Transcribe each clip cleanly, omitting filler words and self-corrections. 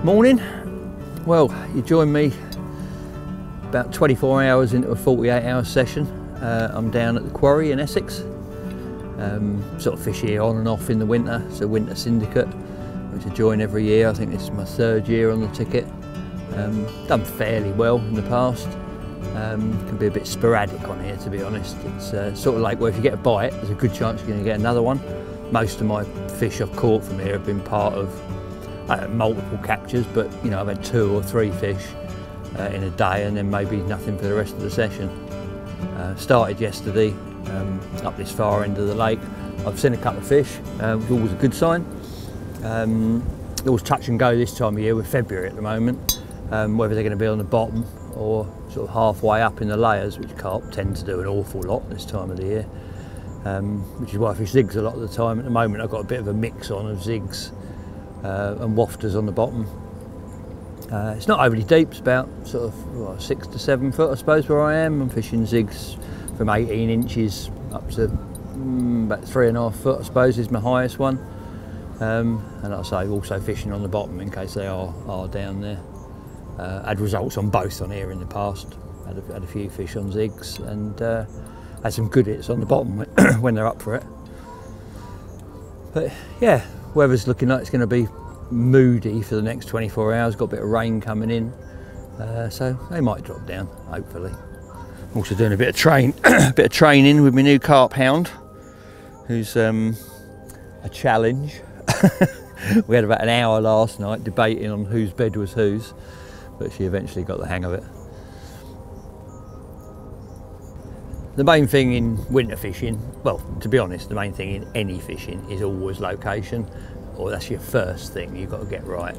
Morning. Well, you join me about 24 hours into a 48-hour session. I'm down at the quarry in Essex. Sort of fish here on and off in the winter. It's a winter syndicate, which I join every year. I think this is my 3rd year on the ticket. Done fairly well in the past. Can be a bit sporadic on here, to be honest. It's sort of like, well, if you get a bite, there's a good chance you're going to get another one. Most of my fish I've caught from here have been part of multiple captures, but you know, I've had 2 or 3 fish in a day, and then maybe nothing for the rest of the session. Started yesterday up this far end of the lake. I've seen a couple of fish, which is always a good sign. It always touch and go this time of year with February at the moment, whether they're going to be on the bottom or sort of halfway up in the layers, which carp tend to do an awful lot this time of the year, which is why I fish zigs a lot of the time. At the moment I've got a bit of a mix on of zigs and wafters on the bottom. It's not overly deep, it's about sort of 6 to 7 foot I suppose where I am. I'm fishing zigs from 18 inches up to about 3.5 foot I suppose is my highest one. And like I say, also fishing on the bottom in case they are down there. Had results on both on here in the past. Had a few fish on zigs and had some good hits on the bottom when they're up for it. But yeah, weather's looking like it's going to be moody for the next 24 hours. Got a bit of rain coming in, so they might drop down, hopefully. I'm also doing a bit of training with my new carp hound, who's a challenge. We had about an hour last night debating on whose bed was whose, but she eventually got the hang of it. The main thing in winter fishing, well, to be honest, the main thing in any fishing is always location, or that's your first thing you've got to get right.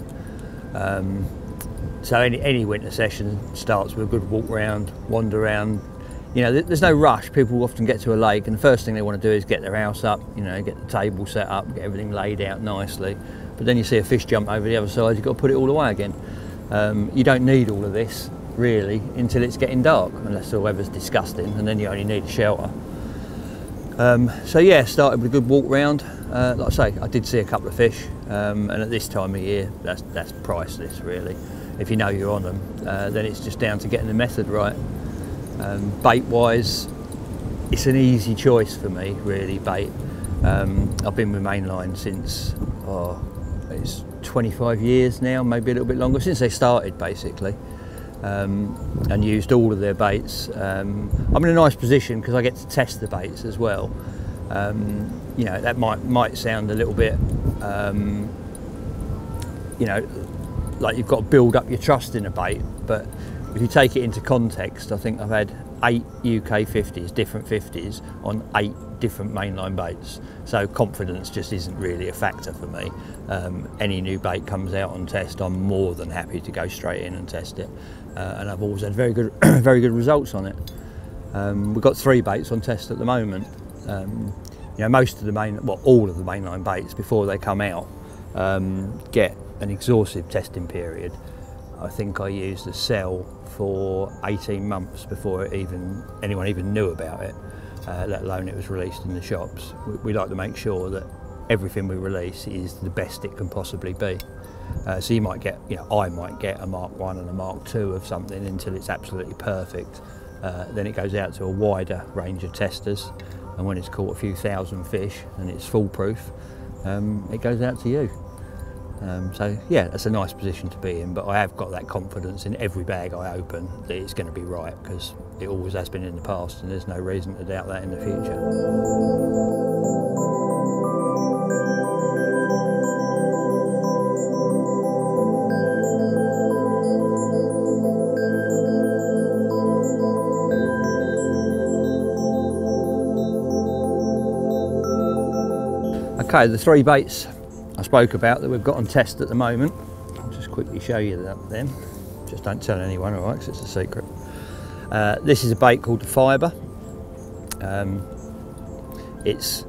So any winter session starts with a good walk round, wander around. You know, there's no rush. People often get to a lake and the first thing they want to do is get their house up, you know, get the table set up, get everything laid out nicely. But then you see a fish jump over the other side, you've got to put it all away again. You don't need all of this really until it's getting dark, unless the weather's disgusting, and then you only need a shelter. So yeah, started with a good walk round. Like I say, I did see a couple of fish, and at this time of year, that's priceless really. If you know you're on them, then it's just down to getting the method right. Bait wise, it's an easy choice for me really, bait. I've been with Mainline since, it's 25 years now, maybe a little bit longer, since they started basically. And used all of their baits. I'm in a nice position because I get to test the baits as well. You know, that might sound a little bit, you know, like you've got to build up your trust in a bait, but if you take it into context, I think I've had 8 UK 50s, different 50s, on 8 different Mainline baits. So confidence just isn't really a factor for me. Any new bait comes out on test, I'm more than happy to go straight in and test it. And I've always had very good results on it. We've got 3 baits on test at the moment. You know, most of the all of the Mainline baits before they come out get an exhaustive testing period. I think I used the 𝗙𝗹𝗹𝗆 for 18 months before anyone even knew about it, let alone it was released in the shops. We like to make sure that everything we release is the best it can possibly be. So you might get, you know, I might get a Mark 1 and a Mark 2 of something until it's absolutely perfect. Then it goes out to a wider range of testers, and when it's caught a few thousand fish and it's foolproof, it goes out to you. So yeah, that's a nice position to be in, but I have got that confidence in every bag I open that it's going to be right, because it always has been in the past and there's no reason to doubt that in the future. Okay, the 3 baits I spoke about that we've got on test at the moment, I'll just quickly show you them. Just don't tell anyone, all right, because it's a secret. This is a bait called the 𝗙𝗵𝗿. It's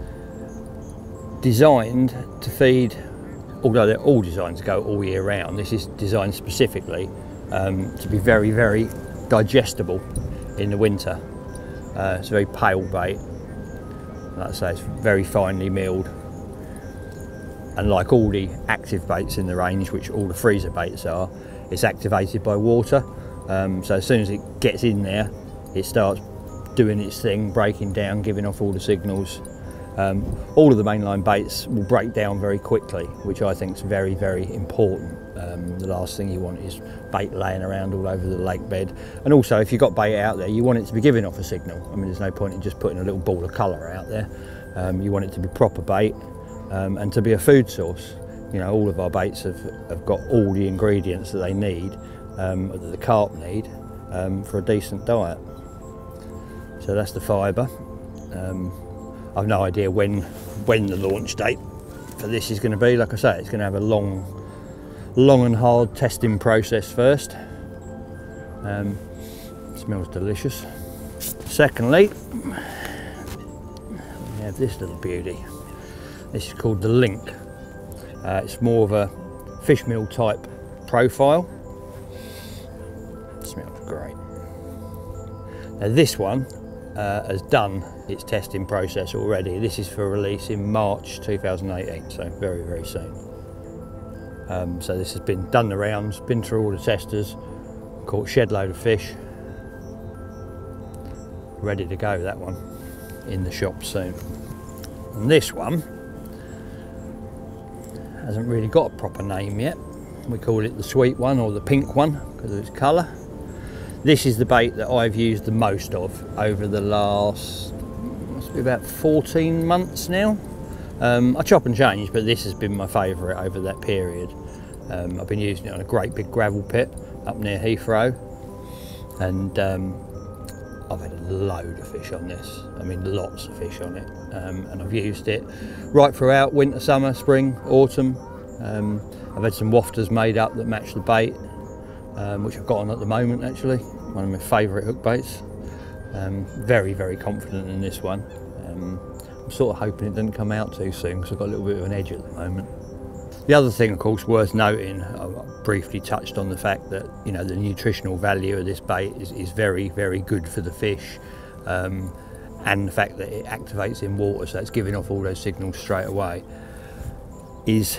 designed to feed, although they're all designed to go all year round, this is designed specifically to be very, very digestible in the winter. It's a very pale bait. Like I say, it's very finely milled. and like all the active baits in the range, which all the freezer baits are, it's activated by water. So as soon as it gets in there, it starts doing its thing, breaking down, giving off all the signals. All of the mainline baits will break down very quickly, which I think is very, very important. The last thing you want is bait laying around all over the lake bed. And also, if you've got bait out there, you want it to be giving off a signal. I mean, there's no point in just putting a little ball of colour out there. You want it to be proper bait and to be a food source. You know, all of our baits have got all the ingredients that they need, that the carp need, for a decent diet. So that's the fibre. I've no idea when the launch date for this is going to be. Like I say, it's going to have a long and hard testing process first. Smells delicious. Secondly, we have this little beauty. This is called the Link. It's more of a fish meal type profile. It smells great. Now this one has done its testing process already. This is for release in March 2018, so very, very soon. So this has been done the rounds, been through all the testers, caught a shed load of fish. Ready to go, that one, in the shop soon. And this one hasn't really got a proper name yet. We call it the sweet one or the pink one because of its colour. This is the bait that I've used the most of over the last, must be about 14 months now. I chop and change, but this has been my favourite over that period. I've been using it on a great big gravel pit up near Heathrow, and I've had a load of fish on this. I mean, lots of fish on it, and I've used it right throughout winter, summer, spring, autumn. I've had some wafters made up that match the bait, which I've got on at the moment actually. One of my favourite hook baits. Very, very confident in this one. I'm sort of hoping it doesn't come out too soon because I've got a little bit of an edge at the moment. The other thing, of course, worth noting, I briefly touched on the fact that, you know, the nutritional value of this bait is very, very good for the fish, and the fact that it activates in water, so it's giving off all those signals straight away, is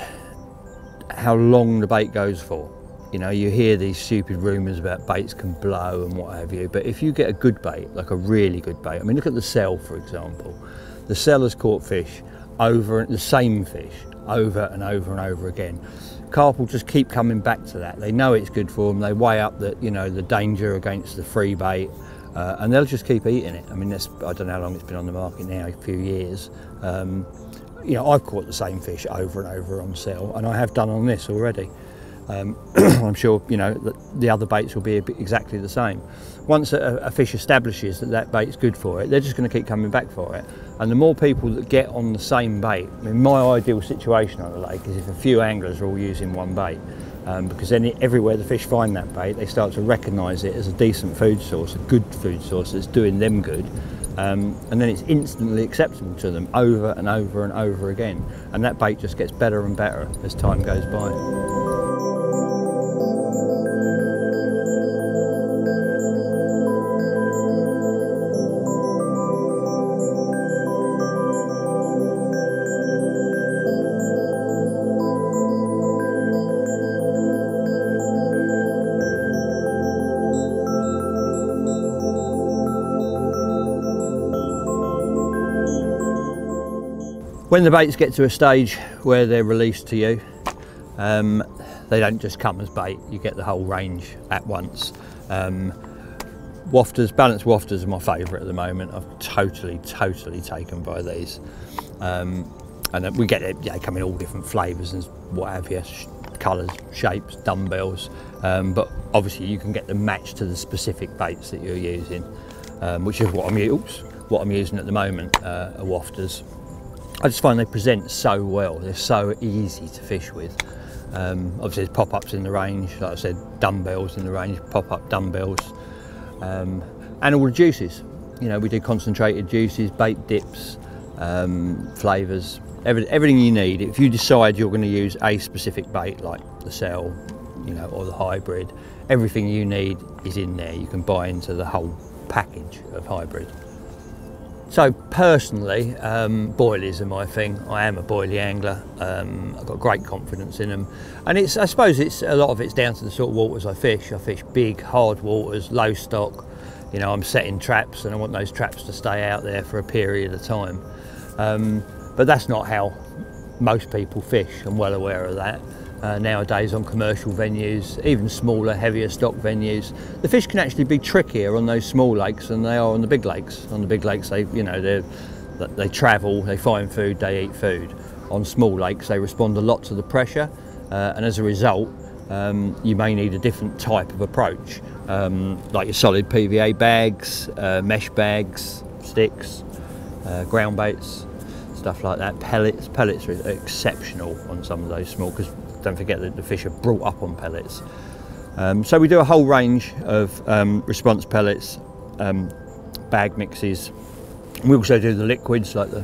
how long the bait goes for. You know, you hear these stupid rumours about baits can blow and what have you, but if you get a good bait, like a really good bait, I mean, look at the 𝗙𝗹𝗹, for example. The 𝗙𝗹𝗹 has caught fish the same fish over and over and over again. Carp will just keep coming back to that. They know it's good for them. They weigh up that, you know, the danger against the free bait, and they'll just keep eating it. I mean, I don't know how long it's been on the market now, a few years. You know, I've caught the same fish over and over on 𝗙𝗹𝗹, and I have done on this already. I'm sure, you know, that the other baits will be exactly the same. Once a fish establishes that bait's good for it, they're just going to keep coming back for it. And the more people that get on the same bait, I mean, my ideal situation on the lake is if a few anglers are all using one bait, because then everywhere the fish find that bait, they start to recognise it as a decent food source, a good food source that's doing them good, and then it's instantly acceptable to them over and over and over again. And that bait just gets better and better as time goes by. When the baits get to a stage where they're released to you, they don't just come as bait, you get the whole range at once. Wafters, balanced wafters are my favourite at the moment. I've totally taken by these. And we get it, they come in all different flavours and what have you, colours, shapes, dumbbells, but obviously you can get them matched to the specific baits that you're using, which is what I'm using at the moment, are wafters. I just find they present so well. They're so easy to fish with. Obviously there's pop-ups in the range, like I said, dumbbells in the range, pop-up dumbbells, and all the juices. You know, we do concentrated juices, bait dips, flavours, everything you need. If you decide you're going to use a specific bait like the 𝗙𝗹𝗹, you know, or the hybrid, everything you need is in there. You can buy into the whole package of hybrid. So personally, boilies are my thing. I am a boilie angler. I've got great confidence in them, and I suppose a lot of it's down to the sort of waters I fish. I fish big, hard waters, low stock. You know, I'm setting traps, and I want those traps to stay out there for a period of time. But that's not how most people fish. I'm well aware of that. Nowadays on commercial venues, even smaller, heavier stock venues, the fish can actually be trickier on those small lakes than they are on the big lakes. On the big lakes, they travel, they find food, they eat food. On small lakes, they respond a lot to the pressure, and as a result, you may need a different type of approach, like your solid PVA bags, mesh bags, sticks, ground baits, stuff like that. Pellets are exceptional on some of those small, because don't forget that the fish are brought up on pellets. So we do a whole range of response pellets, bag mixes. We also do the liquids like the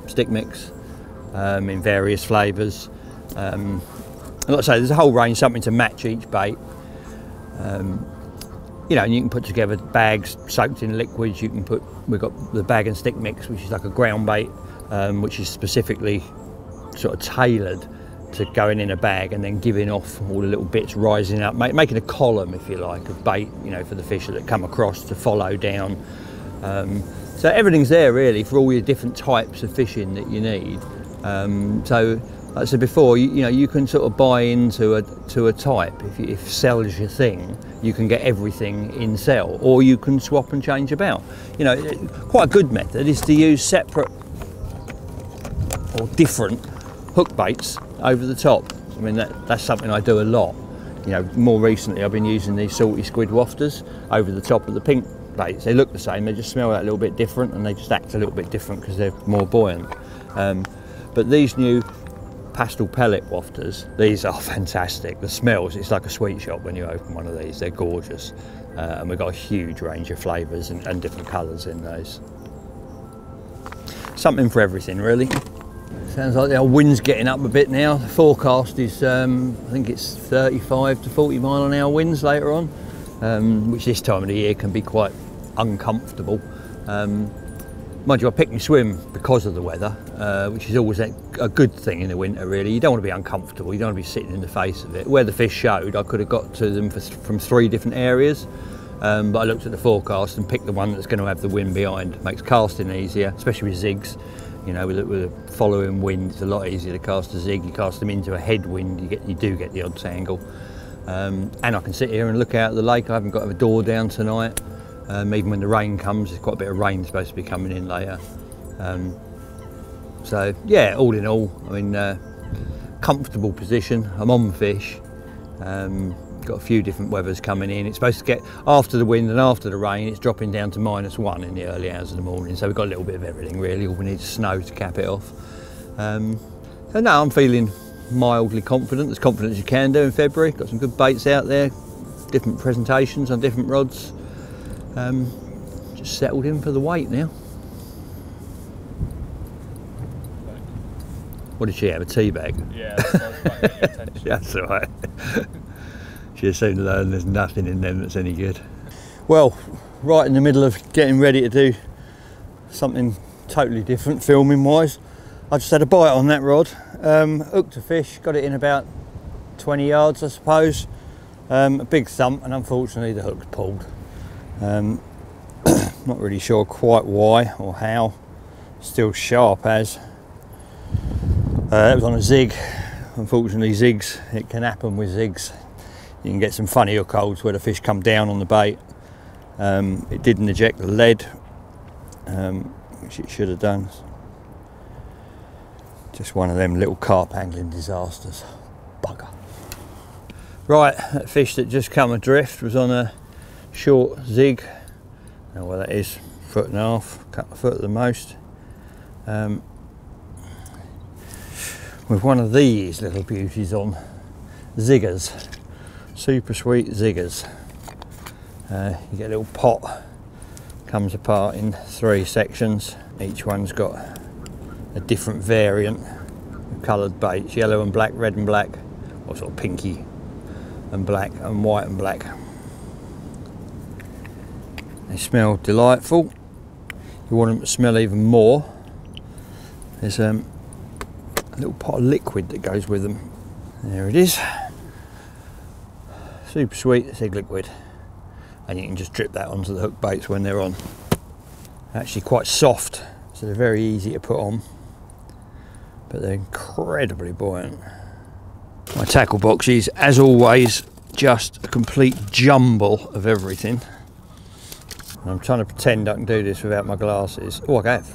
stick mix in various flavours. And like I say, there's a whole range, something to match each bait. You know, and you can put together bags soaked in liquids. We've got the bag and stick mix, which is like a ground bait, which is specifically sort of tailored to going in a bag and then giving off all the little bits rising up, making a column, if you like, of bait, you know, for the fish that come across to follow down. So everything's there really for all your different types of fishing that you need. So like I said before, you know, you can sort of buy into a type. If 𝗙𝗹𝗹𝗆 your thing, you can get everything in 𝗙𝗹, or you can swap and change about. You know, quite a good method is to use separate or different hook baits over the top. I mean, that's something I do a lot. You know, more recently I've been using these salty squid wafters over the top of the pink baits. They look the same, they just smell a little bit different, and they just act a little bit different because they're more buoyant. But these new pastel pellet wafters, these are fantastic. The smells, it's like a sweet shop when you open one of these. They're gorgeous, and we've got a huge range of flavours and different colours in those. Something for everything really. Sounds like the old wind's getting up a bit now. The forecast is, I think it's 35 to 40 mile an hour winds later on, which this time of the year can be quite uncomfortable. Mind you, I pick my swim because of the weather, which is always a good thing in the winter really. You don't want to be uncomfortable, you don't want to be sitting in the face of it. Where the fish showed, I could have got to them from 3 different areas, but I looked at the forecast and picked the one that's going to have the wind behind. It makes casting easier, especially with zigs. You know, with a following wind, it's a lot easier to cast a zig. You cast them into a headwind, you do get the odd tangle. And I can sit here and look out at the lake. I haven't got a door down tonight. Even when the rain comes, there's quite a bit of rain supposed to be coming in later. So yeah, all in all, I mean, comfortable position. I'm on fish. Got a few different weathers coming in. It's supposed to get, after the wind and after the rain, it's dropping down to -1 in the early hours of the morning. So we've got a little bit of everything really. All we need is snow to cap it off. So no, I'm feeling mildly confident, as confident as you can do in February. Got some good baits out there, different presentations on different rods. Just settled in for the wait now. What did she have, a tea bag? Yeah, that's what I was trying to get your attention. That's all right. She'll soon learn there's nothing in them that's any good. Well, right in the middle of getting ready to do something totally different filming wise, I just had a bite on that rod. Hooked a fish, got it in about 20 yards I suppose. A big thump, and unfortunately the hook's pulled. Not really sure quite why or how. Still sharp as. It was on a zig. Unfortunately zigs, it can happen with zigs. You can get some funny hook holds where the fish come down on the bait. It didn't eject the lead, which it should have done. Just one of them little carp angling disasters. Bugger. Right, that fish that just come adrift was on a short zig. Now well that is, 1.5 foot, couple of foot at the most. With one of these little beauties on, 𝗙𝗹𝗹𝗆. Super sweet 𝗙𝗹𝗹𝗆. You get a little pot, comes apart in 3 sections. Each one's got a different variant of coloured baits, yellow and black, red and black, or sort of pinky and black and white and black. They smell delightful. you want them to smell even more, there's a little pot of liquid that goes with them. There it is. Super sweet egg liquid. And you can just drip that onto the hook baits when they're on. Actually quite soft, so they're very easy to put on, but they're incredibly buoyant. My tackle box is, as always, just a complete jumble of everything. And I'm trying to pretend I can do this without my glasses. Oh, I have.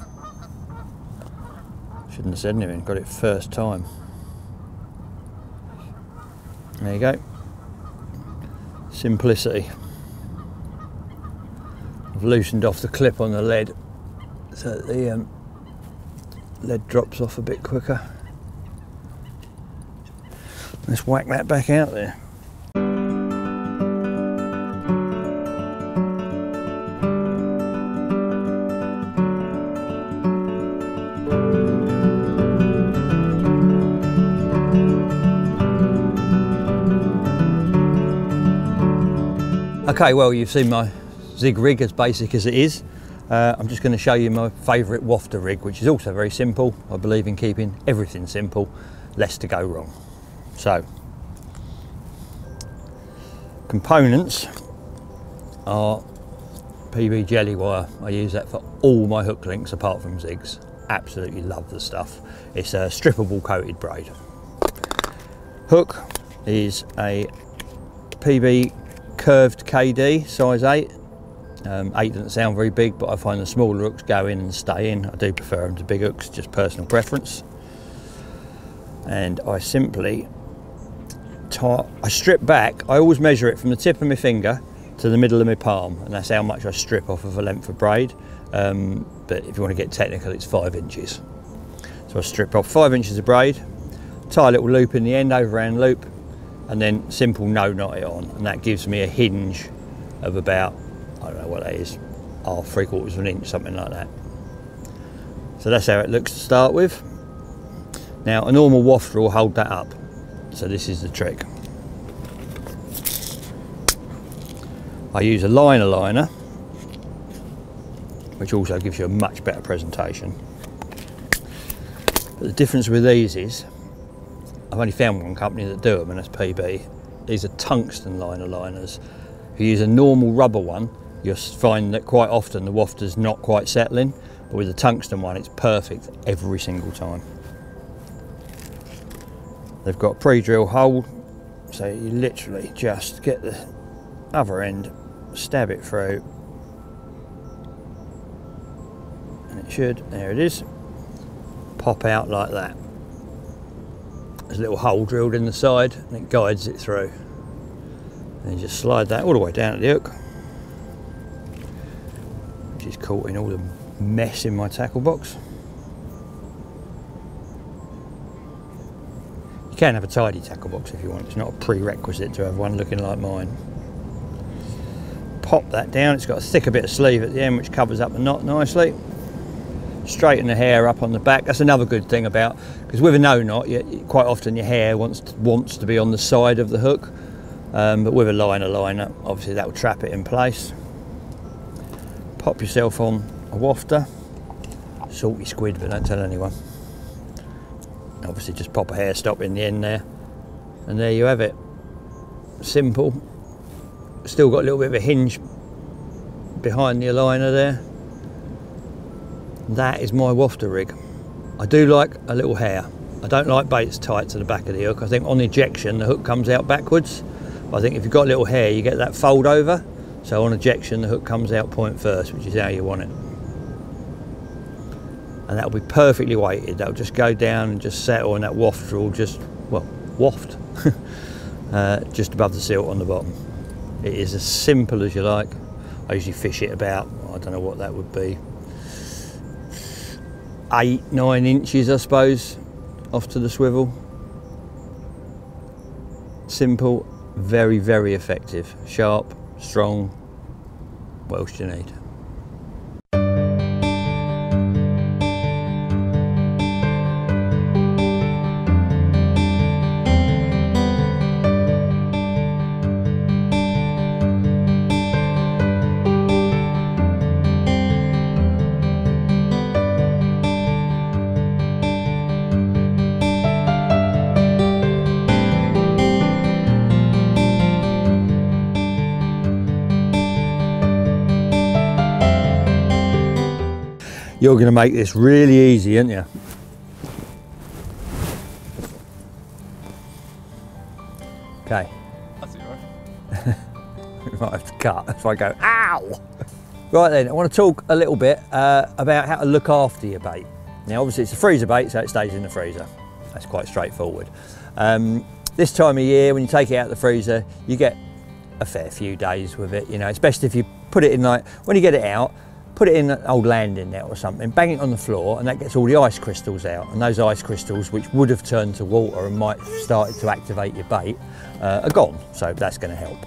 Shouldn't have said anything, got it first time. There you go. 𝗙𝗵𝗵𝗿𝗆cie. I've loosened off the clip on the lead so that the lead drops off a bit quicker. Let's whack that back out there. Okay, well, you've seen my zig rig, as basic as it is. I'm just going to show you my favourite Wafter rig, which is also very simple. I believe in keeping everything simple, less to go wrong. So, components are PB jelly wire. I use that for all my hook links apart from zigs. Absolutely love the stuff. It's a strippable coated braid. Hook is a PB curved KD, size 8. 8 doesn't sound very big, but I find the smaller hooks go in and stay in. I do prefer them to big hooks, just personal preference. And I simply I strip back. I always measure it from the tip of my finger to the middle of my palm, and that's how much I strip off of a length of braid. But if you want to get technical, it's 5 inches. So I strip off 5 inches of braid, tie a little loop in the end, overhand loop, and then simple no knot it on, and that gives me a hinge of about, I don't know what that is, half, 3/4 of an inch, something like that. So that's how it looks to start with. Now a normal wafter will hold that up, so this is the trick. I use a liner, which also gives you a much better presentation. But the difference with these is, I've only found one company that do them, and that's PB. These are tungsten liners. If you use a normal rubber one, you'll find that quite often the wafter's not quite settling, but with the tungsten one, it's perfect every single time. They've got a pre-drill hole, so you literally just get the other end, stab it through, and it should, there it is, pop out like that. There's a little hole drilled in the side and it guides it through. And you just slide that all the way down at the hook, which is caught in all the mess in my tackle box. You can have a tidy tackle box if you want, it's not a prerequisite to have one looking like mine. Pop that down, it's got a thicker bit of sleeve at the end which covers up the knot nicely. Straighten the hair up on the back. That's another good thing about, because with a no knot, quite often your hair wants to be on the side of the hook, but with a liner, obviously that will trap it in place. Pop yourself on a wafter, salty squid, but don't tell anyone. Obviously just pop a hair stop in the end there, and there you have it. Simple. Still got a little bit of a hinge behind the liner there. That is my Wafter rig. I do like a little hair. I don't like baits tight to the back of the hook. I think on ejection the hook comes out backwards. But I think if you've got a little hair you get that fold over. So on ejection the hook comes out point first, which is how you want it. And that'll be perfectly weighted. That'll just go down and just settle, and that wafter will just, well, waft just above the silt on the bottom. It is as simple as you like. I usually fish it about, I don't know what that would be, 8-9 inches I suppose off to the swivel. Simple, very, very effective, sharp, strong. What else do you need? You're going to make this really easy, aren't you? Okay. That's it, right? We might have to cut if I go, ow! Right then, I want to talk a little bit about how to look after your bait. Now obviously it's a freezer bait, so it stays in the freezer. That's quite straightforward. This time of year, when you take it out of the freezer, you get a fair few days with it. You know, it's best if you put it in, like, when you get it out, put it in an old landing net or something, bang it on the floor, and that gets all the ice crystals out. And those ice crystals, which would have turned to water and might have started to activate your bait, are gone. So that's going to help.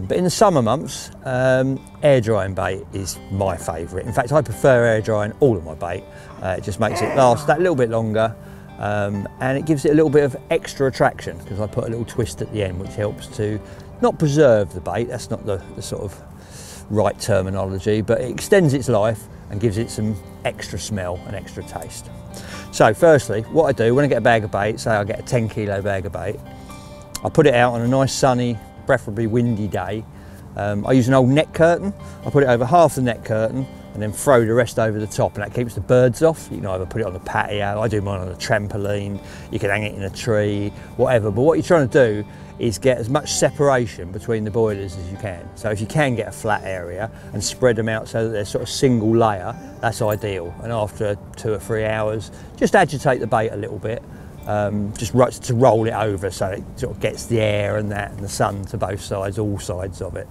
But in the summer months, air drying bait is my favourite. In fact, I prefer air drying all of my bait. It just makes it last that little bit longer, and it gives it a little bit of extra attraction, because I put a little twist at the end, which helps to not preserve the bait. That's not the sort of right terminology, but it extends its life and gives it some extra smell and extra taste. So firstly, what I do when I get a bag of bait, say I get a 10 kilo bag of bait, I put it out on a nice sunny, preferably windy day. I use an old net curtain. I put it over half the net curtain and then throw the rest over the top, and that keeps the birds off. You can either put it on the patio, I do mine on a trampoline, you can hang it in a tree, whatever. But what you're trying to do is get as much separation between the boilers as you can. So if you can get a flat area and spread them out so that they're sort of single layer, that's ideal. And after 2 or 3 hours, just agitate the bait a little bit, just to roll it over so it sort of gets the air and that and the sun to both sides, all sides of it.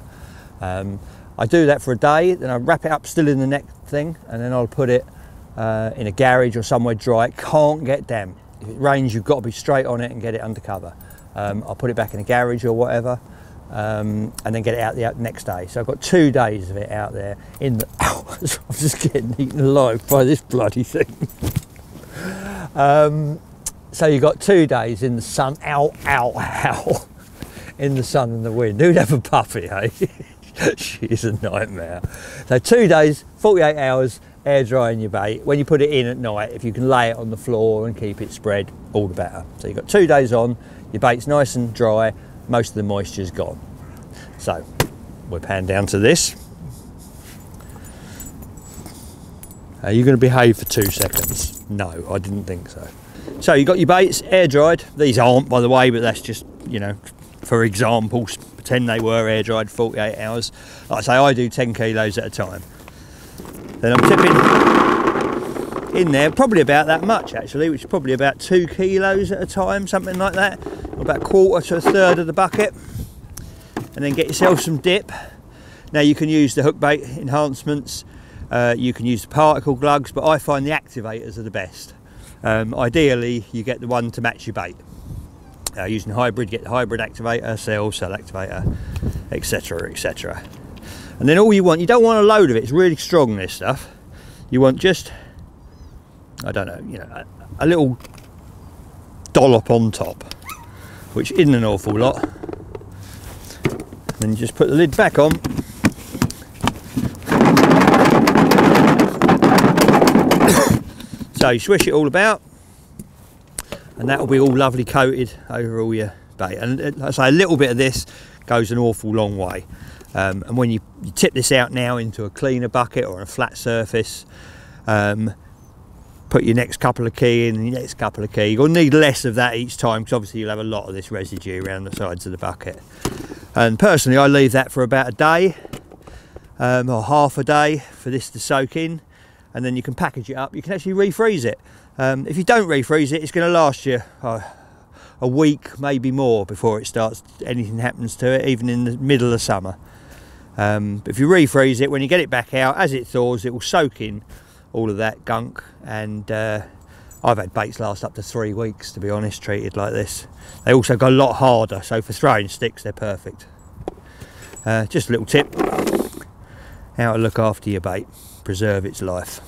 I do that for a day, then I wrap it up still in the net thing, and then I'll put it in a garage or somewhere dry. It can't get damp. If it rains, you've got to be straight on it and get it under cover. I'll put it back in a garage or whatever, and then get it out the next day. So I've got 2 days of it out there in the... Ow, I'm just getting eaten alive by this bloody thing. So you've got 2 days in the sun, ow, ow, ow, in the sun and the wind. Who'd have a puppy, eh? She's a nightmare. So 2 days, 48 hours, air drying your bait. When you put it in at night, if you can lay it on the floor and keep it spread, all the better. So you've got 2 days on, your bait's nice and dry, most of the moisture's gone. So we'll pan down to this. Are you going to behave for 2 seconds? No, I didn't think so. So you've got your baits air dried. These aren't, by the way, but that's just, you know, for example, pretend they were air dried 48 hours. Like I say, I do 10 kilos at a time. Then I'm tipping in there, probably about that much actually, which is probably about 2 kilos at a time, something like that. About 1/4 to 1/3 of the bucket. And then get yourself some dip. Now you can use the hook bait enhancements, you can use the particle glugs, but I find the activators are the best. Ideally, you get the one to match your bait. Using hybrid, get the hybrid activator, cell activator, etc, etc. And then all you want, you don't want a load of it, it's really strong, this stuff. You want just, I don't know, you know, a little dollop on top, which isn't an awful lot. Then you just put the lid back on. So you swish it all about, and that will be all lovely coated over all your bait. And like I say, a little bit of this goes an awful long way. And when you tip this out now into a cleaner bucket or a flat surface, put your next couple of key in, your next couple of key. You'll need less of that each time, because obviously you'll have a lot of this residue around the sides of the bucket. And personally, I leave that for about a day, or half a day, for this to soak in. And then you can package it up. You can actually refreeze it. If you don't refreeze it, it's going to last you a week, maybe more, before it starts, anything happens to it, even in the middle of summer. But if you refreeze it, when you get it back out, as it thaws, it will soak in all of that gunk. And I've had baits last up to 3 weeks, to be honest, treated like this. They also go a lot harder, so for throwing sticks, they're perfect. Just a little tip, how to look after your bait, preserve its life.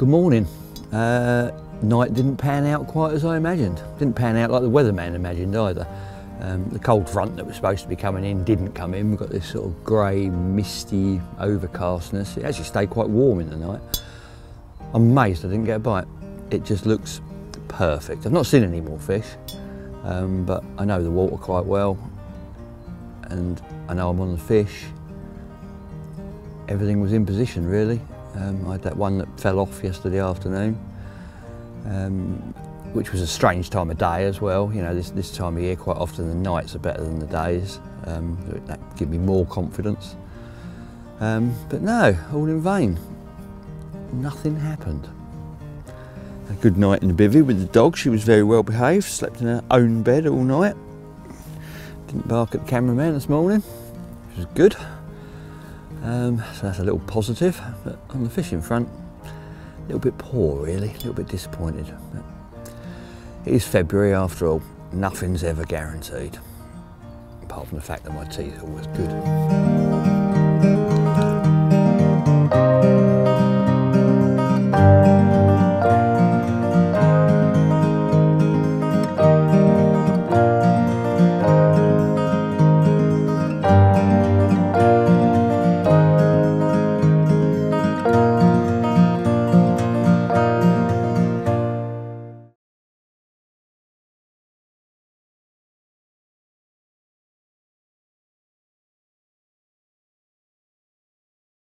Good morning. Night didn't pan out quite as I imagined. Didn't pan out like the weatherman imagined either. The cold front that was supposed to be coming in didn't come in. We've got this sort of grey, misty overcastness. It actually stayed quite warm in the night. I'm amazed I didn't get a bite. It just looks perfect. I've not seen any more fish, but I know the water quite well, and I know I'm on the fish. Everything was in position really. I had that one that fell off yesterday afternoon, which was a strange time of day as well. You know, this time of year, quite often the nights are better than the days. That give me more confidence. But no, all in vain. Nothing happened. A good night in the bivvy with the dog. She was very well behaved, slept in her own bed all night. Didn't bark at the cameraman this morning, which was good. So that's a little positive, but on the fishing front, a little bit poor really, a little bit disappointed. But it is February after all, nothing's ever guaranteed, apart from the fact that my teeth are always good.